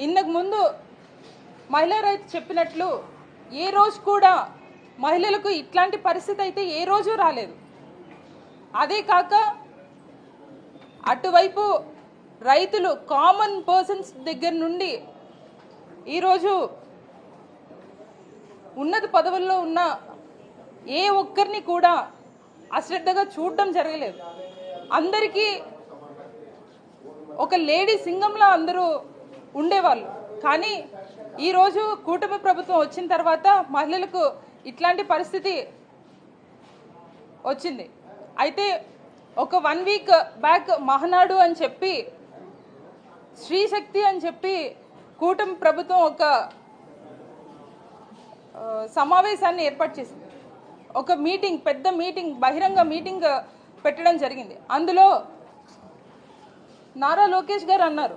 ఇంతకు ముందు మహిళా రైతు చెప్పినట్లు ఏ రోజు కూడా మహిళలకు ఇట్లాంటి పరిస్థితి అయితే ఏ రోజు రాలేదు. అదే కాక అటువైపు రైతులు కామన్ పర్సన్స్ దగ్గర నుండి ఈరోజు ఉన్నత పదవుల్లో ఉన్న ఏ ఒక్కరిని కూడా అశ్రద్ధగా చూడడం జరగలేదు. అందరికీ ఒక లేడీ సింగంలా అందరూ ఉండేవాళ్ళు. కానీ ఈరోజు కూటమి ప్రభుత్వం వచ్చిన తర్వాత మహిళలకు ఇట్లాంటి పరిస్థితి వచ్చింది. అయితే ఒక 1 వీక్ బ్యాక్ మహనాడు అని చెప్పి స్త్రీ శక్తి అని చెప్పి కూటమి ప్రభుత్వం ఒక సమావేశాన్ని ఏర్పాటు చేసింది. ఒక మీటింగ్, పెద్ద మీటింగ్, బహిరంగ మీటింగ్ పెట్టడం జరిగింది. అందులో నారా లోకేష్ గారు అన్నారు,